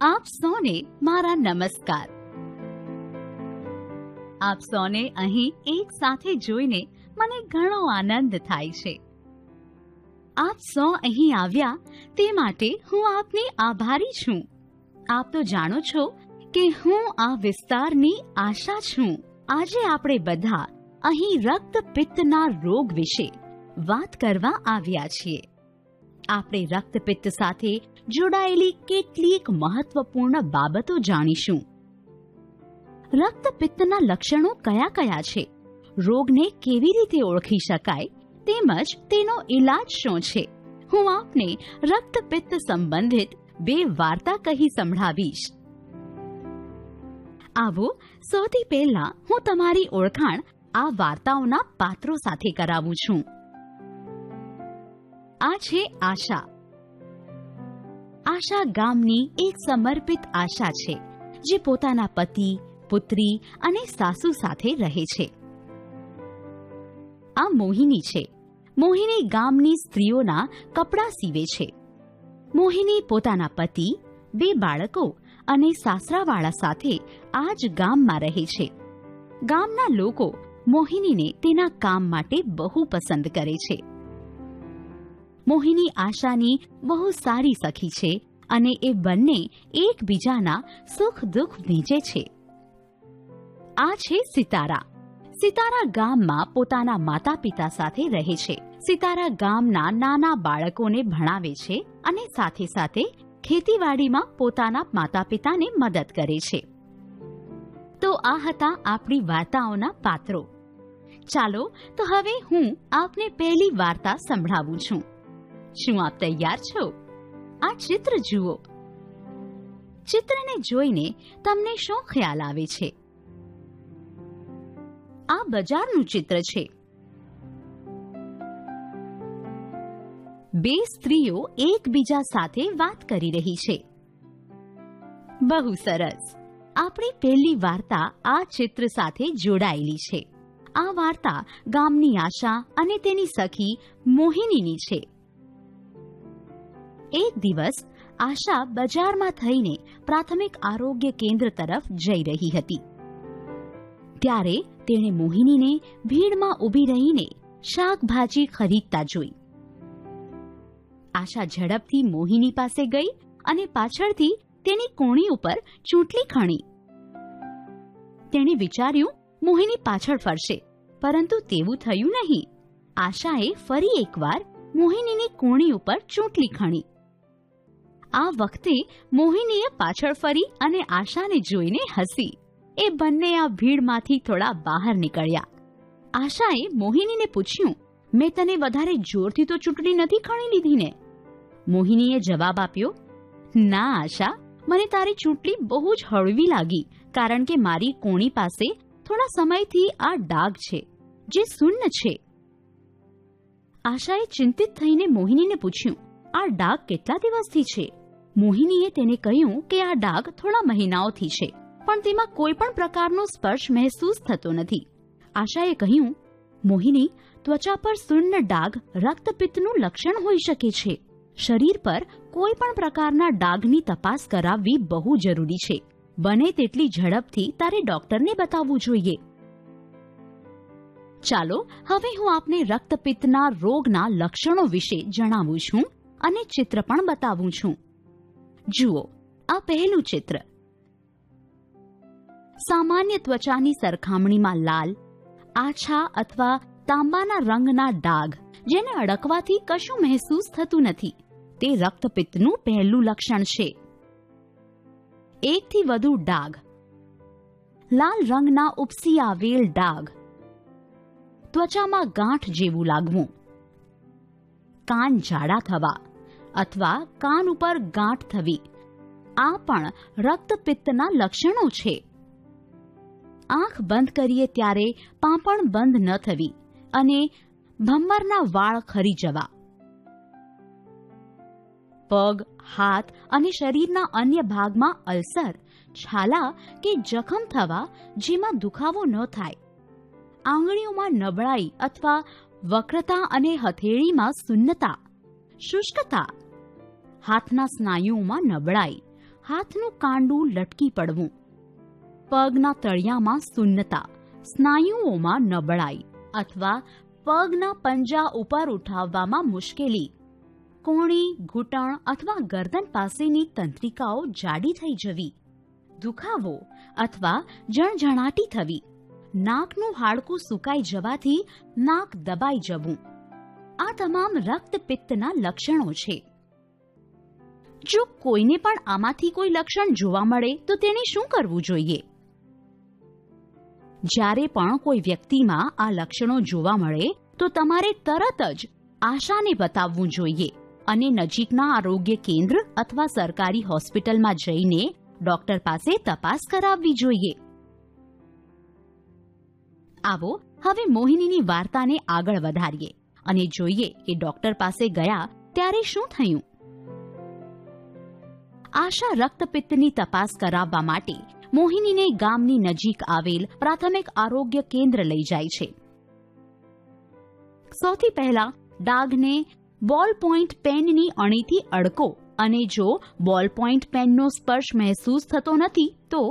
આપ સૌને મારા નમસ્કાર. આપ સૌને અહીં એક સાથે જોઈને મને ઘણો આનંદ થાય છે. આપ સૌ અહીં આવ્યા તે માટે હું આપની આભારી છું. આપ તો જાણો છો કે હું આ વિસ્તારની આશા છું. આજે આપણે બધા અહીં રક્તપિત્તના રોગ વિશે વાત કરવા આવ્યા છીએ. આપણે રક્તપિત્ત સાથે જોડાયેલી કેટલીક મહત્વપૂર્ણ બાબતો જાણીશું. રક્તપિત્તના લક્ષણો કયા કયા છે, રોગને કેવી રીતે ઓળખી શકાય, તેમજ તેનો ઈલાજ શું છે. હું આપને રક્તપિત્ત સંબંધિત 2 વાર્તા કહી સંભળાવીશ. આવો સૌથી પહેલા હું તમારી ઓળખાણ આ વાર્તાઓના પાત્રો સાથે કરાવું છું. આ છે આશા. આશા ગામની એક સમર્પિત આશા છે, જે પોતાના પતિ, પુત્રી અને સાસુ સાથે રહે છે. આ મોહિની છે. મોહિની ગામની સ્ત્રીઓના કપડાં સીવે છે. મોહિની પોતાના પતિ, 2 બાળકો અને સાસરાવાળા સાથે આ જ ગામમાં રહે છે. ગામના લોકો મોહિનીને તેના કામ માટે બહુ પસંદ કરે છે. મોહિની આશાની બહુ સારી સખી છે અને એ બંને એકબીજાના સુખ દુઃખ વહેંચે છે. આ છે સિતારા. સિતારા ગામમાં પોતાના માતા પિતા સાથે રહે છે. સિતારા ગામના નાના બાળકોને ભણાવે છે અને સાથે સાથે ખેતીવાડીમાં પોતાના માતા પિતાને મદદ કરે છે. તો આ હતા આપણી વાર્તાઓના પાત્રો. ચાલો તો હવે હું આપને પહેલી વાર્તા સંભળાવું છું. શું આપ તૈયાર છો? આ ચિત્ર જુઓ. ચિત્રને જોઈને તમને શું ખ્યાલ આવે છે? આ બજારનું ચિત્ર છે. 2 સ્ત્રીઓ એકબીજા સાથે વાત કરી રહી છે. બહુ સરસ. આપણી પહેલી વાર્તા આ ચિત્ર સાથે જોડાયેલી છે. આ વાર્તા ગામની આશા અને તેની સખી મોહિનીની છે. એક દિવસ આશા બજારમાં થઈને પ્રાથમિક આરોગ્ય કેન્દ્ર તરફ જઈ રહી હતી. ત્યારે તેણે મોહિનીને ભીડમાં ઊભી રહીને શાકભાજી ખરીદતા જોઈ. આશા ઝડપથી મોહિની પાસે ગઈ અને પાછળથી તેની કોણી ઉપર ચૂંટલી ખણી. તેણે વિચાર્યું મોહિની પાછળ ફરશે, પરંતુ તેવું થયું નહીં. આશાએ ફરી એકવાર મોહિનીની કોણી ઉપર ચૂંટલી ખણી. આ વખતે મોહિનીએ પાછળ ફરી અને આશાને જોઈને હસી. એ બંને આ ભીડમાંથી થોડા બહાર નીકળ્યા. આશાએ મોહિનીને પૂછ્યું, મેં તને વધારે જોરથી તો ચૂંટણી નથી ખણી લીધી ને? મોહિનીએ જવાબ આપ્યો, ના આશા, મને તારી ચૂંટણી બહુ જ હળવી લાગી, કારણ કે મારી કોણી પાસે થોડા સમયથી આ ડાઘ છે, જે શૂન્ય છે. આશાએ ચિંતિત થઈને મોહિનીને પૂછ્યું, આ ડાઘ કેટલા દિવસથી છે? મોહિનીએ તેને કહ્યું કે આ ડાઘ થોડા મહિનાઓથી છે, પણ તેમાં કોઈ પણ પ્રકારનો સ્પર્શ મહેસૂસ થતો નથી. આશાએ કહ્યું, મોહિની, ત્વચા પર શૂન્ય ડાઘ રક્તપિત્તનું લક્ષણ હોઈ શકે છે. શરીર પર કોઈ પણ પ્રકારના ડાઘની તપાસ કરાવવી બહુ જરૂરી છે. બને તેટલી ઝડપથી તારે ડોક્ટરને બતાવવું જોઈએ. ચાલો હવે હું આપને રક્તપિત્તના રોગના લક્ષણો વિશે જણાવું છું અને ચિત્ર પણ બતાવું છું. જુઓ, આ પહેલું ચિત્ર. સામાન્ય ત્વચાની સરખામણીમાં લાલ, આછા અથવા તાંબાના રંગના ડાઘ, જેને અડકવાથી કશું મહેસૂસ થતું નથી, તે રક્તપિત્તનું પહેલું લક્ષણ છે. 1 થી વધુ ડાઘ, લાલ રંગના ઉપસી આવેલ ડાઘ, ત્વચામાં ગાંઠ જેવું લાગવું, કાન જાડા થવા અથવા કાન ઉપર ગાંઠ થવી, આ પણ રક્તપિત્તના લક્ષણો છે. આંખ બંધ કરીએ ત્યારે પાંપણ બંધ ન થવી અને ભમરના વાળ ખરી જવા, પગ, હાથ અને શરીરના અન્ય ભાગમાં અલ્સર, છાલા કે જખમ થવા જેમાં દુખાવો ન થાય, આંગળીઓમાં નબળાઈ અથવા વક્રતા અને હથેળીમાં શૂન્યતા, શુષ્કતા, હાથના સ્નાયુઓમાં નબળાઈ, હાથનું કાંડું લટકી પડવું, પગના તળિયામાં સુન્નતા, સ્નાયુઓમાં નબળાઈ અથવા પગના પંજા ઉપર ઉઠાવવામાં મુશ્કેલી, કોણી, ઘૂંટણ અથવા ગરદન પાસેની તંત્રિકાઓ જાડી થઈ જવી, દુખાવો અથવા જણજણાટી થવી, નાકનું હાડકું સુકાઈ જવાથી નાક દબાઈ જવું, આ તમામ રક્તપિત્તના લક્ષણો છે. જો કોઈને પણ આમાંથી કોઈ લક્ષણ જોવા મળે તો તેણે શું કરવું જોઈએ? જ્યારે પણ કોઈ વ્યક્તિમાં આ લક્ષણો જોવા મળે તો તમારે તરત જ આશાને બતાવવું જોઈએ અને નજીકના આરોગ્ય કેન્દ્ર અથવા સરકારી હોસ્પિટલમાં જઈને ડોક્ટર પાસે તપાસ કરાવવી જોઈએ. આવો હવે મોહિનીની વાર્તાને આગળ વધારીએ અને જોઈએ કે ડોક્ટર પાસે ગયા ત્યારે શું થયું. આશા રક્તપિત્તની તપાસ કરાવવા માટે મોહિનીને ગામની નજીક આવેલ પ્રાથમિક આરોગ્ય કેન્દ્ર લઈ જાય છે. સૌથી પહેલા ડાઘને બોલ પોઈન્ટ પેનની અણીથી અડકો અને જો બોલ પોઈન્ટ પેનનો સ્પર્શ મહેસૂસ થતો નથી તો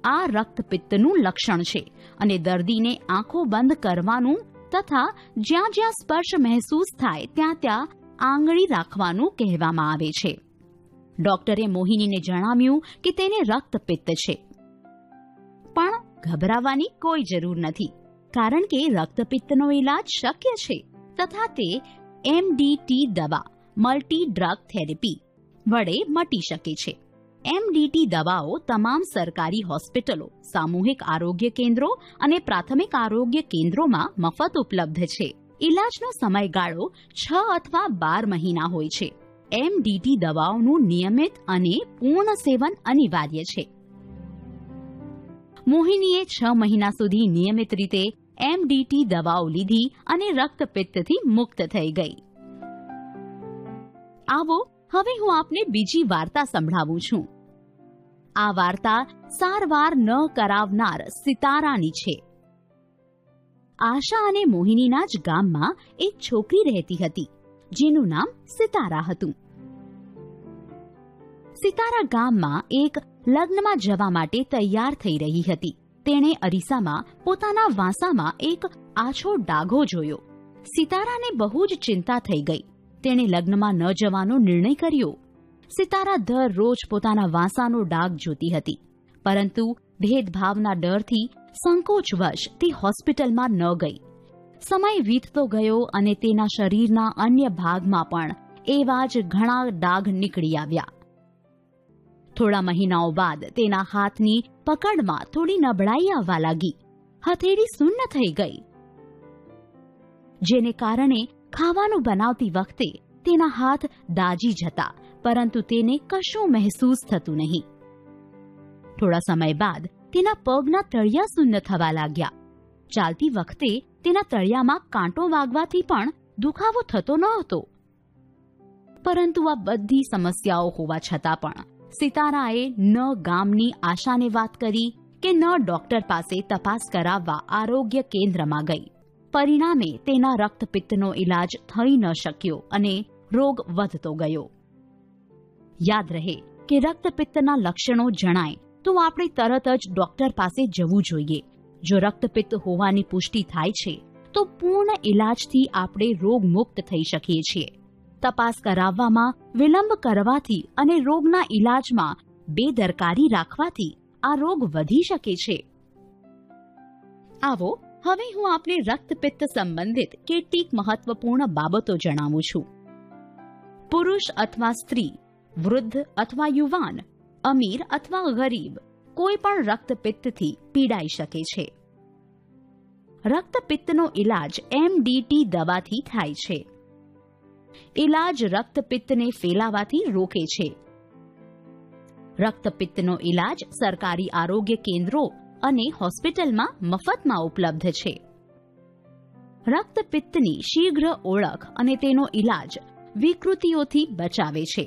આ રક્તપિત્તનું લક્ષણ છે અને દર્દીને આંખો બંધ કરવાનું તથા જ્યાં જ્યાં સ્પર્શ મહેસૂસ થાય ત્યાં ત્યાં આંગળી રાખવાનું કહેવામાં આવે છે. ડોક્ટરે મોહિનીને જણાવ્યું કે તેને રક્તપિત્ત છે, પણ ગભરાવાની કોઈ જરૂર નથી કારણ કે રક્તપિત્તનો ઇલાજ શક્ય છે તથા તે એમડીટી દવા મલ્ટી ડ્રગ થેરેપી વડે મટી શકે છે. એમડીટી દવાઓ તમામ સરકારી હોસ્પિટલો, સામૂહિક આરોગ્ય કેન્દ્રો અને પ્રાથમિક આરોગ્ય કેન્દ્રોમાં મફત ઉપલબ્ધ છે. ઇલાજનો સમયગાળો 6 અથવા 12 મહિના હોય છે. એમડીટી દવાઓનું નિયમિત અને પૂર્ણ સેવન અનિવાર્ય છે. મોહિનીએ 6 મહિના સુધી નિયમિત રીતે એમડીટી દવાઓ લીધી અને રક્તપિત્તથી મુક્ત થઈ ગઈ. આવો હવે હું આપને બીજી વાર્તા સંભળાવું છું. આ વાર્તા સારવાર ન કરાવનાર સિતારાની છે. આશા અને મોહિનીના જ ગામમાં એક છોકરી રહેતી હતી જેનું નામ સિતારા હતું. સિતારા ગામમાં એક લગ્નમાં જવા માટે તૈયાર થઈ રહી હતી. તેણે અરીસામાં પોતાના વાંસામાં એક આછો ડાઘો જોયો. સિતારાને બહુ જ ચિંતા થઈ ગઈ. તેણે લગ્નમાં ન જવાનો નિર્ણય કર્યો. સિતારા દરરોજ પોતાના વાંસાનો ડાઘ જોતી હતી, પરંતુ ભેદભાવના ડરથી સંકોચવશ તે હોસ્પિટલમાં ન ગઈ. સમય વીતતો ગયો અને તેના શરીરના અન્ય ભાગમાં પણ એવા જ ઘણા ડાઘ નીકળી આવ્યા. થોડા મહિનાઓ બાદ તેના હાથની પકડમાં થોડી નબળાઈ આવવા લાગી. હથેળી શૂન્ય થઈ ગઈ, જેને કારણે ખાવાનું બનાવતી વખતે તેના હાથ દાજી જતા, પરંતુ તેને કશું મહેસૂસ થતું નહીં. થોડા સમય બાદ તેના પગના તળિયા શૂન્ય થવા લાગ્યા. ચાલતી વખતે તેના તળિયામાં કાંટો વાગવાથી પણ દુખાવો થતો ન હતો. પરંતુ આ બધી સમસ્યાઓ હોવા છતાં પણ સિતારાએ ન ગામની આશાને વાત કરી કે ન ડોક્ટર પાસે તપાસ કરાવવા આરોગ્ય કેન્દ્રમાં ગઈ. પરિણામે તેના રક્તપિત્તનો ઇલાજ થઈ ન શક્યો અને રોગ વધતો ગયો. યાદ રહે કે રક્તપિત્તના લક્ષણો જણાય તો આપણે તરત જ ડોક્ટર પાસે જવું જોઈએ. જો રક્તપિત્ત હોવાની પુષ્ટિ થાય છે તો પૂર્ણ ઇલાજથી આપણે રોગ મુક્ત થઈ શકીએ છીએ. તપાસ કરાવવામાં વિલંબ કરવાથી અને રોગના ઇલાજમાં બેદરકારી રાખવાથી આ રોગ વધી શકે છે. આવો હવે હું આપને રક્તપિત્ત સંબંધિત કેટલીક મહત્વપૂર્ણ બાબતો જણાવું છું. પુરુષ અથવા સ્ત્રી, વૃદ્ધ અથવા યુવાન, અમીર અથવા ગરીબ, કોઈ પણ રક્તપિત્તથી પીડાઈ શકે છે. રક્તપિત્તનો ઇલાજ એમડીટી દવાથી થાય છે. ઇલાજ રક્તપિત્તને ફેલાવાથી રોકે છે. રક્તપિત્તનો ઇલાજ સરકારી આરોગ્ય કેન્દ્રો અને હોસ્પિટલમાં મફતમાં ઉપલબ્ધ છે. રક્તપિત્તની શીઘ્ર ઓળખ અને તેનો ઇલાજ વિકૃતિઓથી બચાવે છે.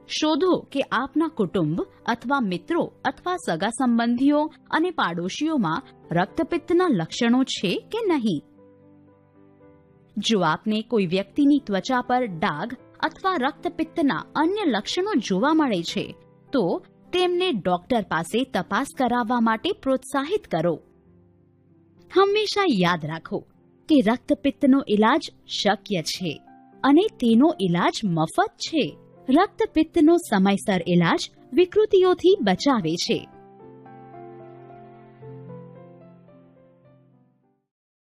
શોધો કે આપના કુટુંબ અથવા મિત્રો અથવા સગા સંબંધીઓ અને પાડોશીઓમાં રક્તપિત્તના લક્ષણો છે કે નહીં. જો આપને કોઈ વ્યક્તિની ત્વચા પર ડાઘ અથવા રક્તપિત્તના અન્ય લક્ષણો જોવા મળે છે તો તેમને ડોક્ટર પાસે તપાસ કરાવવા માટે પ્રોત્સાહિત કરો. હંમેશા યાદ રાખો કે રક્તપિત્તનો ઇલાજ શક્ય છે અને તેનો ઇલાજ મફત છે. રક્તપિત્તનો સમયસર ઇલાજ વિકૃતિઓથી બચાવે છે.